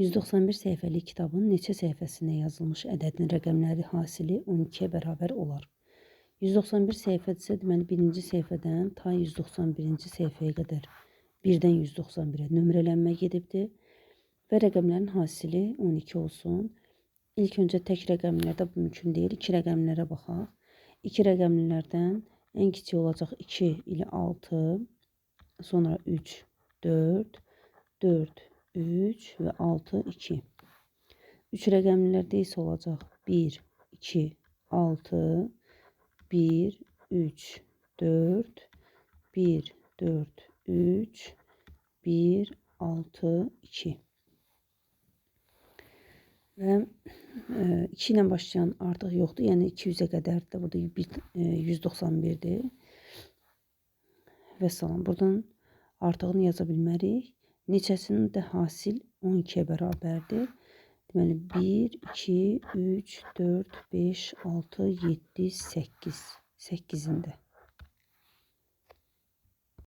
191 səhifəlik kitabın neçə səhifəsində yazılmış ədədin rəqəmləri hasili 12-yə bərabər olar. 191 səhifədirsə, deməli, birinci səhifədən ta 191-ci səhifəyə qədər 1-dən 191-ə nömrələnmə gedibdir və rəqəmlərin hasili 12 olsun. İlk öncə tək rəqəmlərdə bu mümkün deyil. 2 rəqəmlərə baxaq. 2 rəqəmlərdən ən kiçik olacaq 2 ilə 6, sonra 3, 4, 4, 3 və 6, 2. 3 rəqəmlərdə isə olacaq 1, 2, 6, 1, 3, 4, 1, 4, 3, 1, 6, 2. Və 2 ilə başlayan artıq yoxdur. Yəni 200-ə qədərdir də. Bu da 191-dir. Və salam. Buradan artığını yaza bilmərik. Neçəsinin də hasil 12-yə bərabərdir. Deməli 1, 2, 3, 4, 5, 6, 7, 8. 8-ində.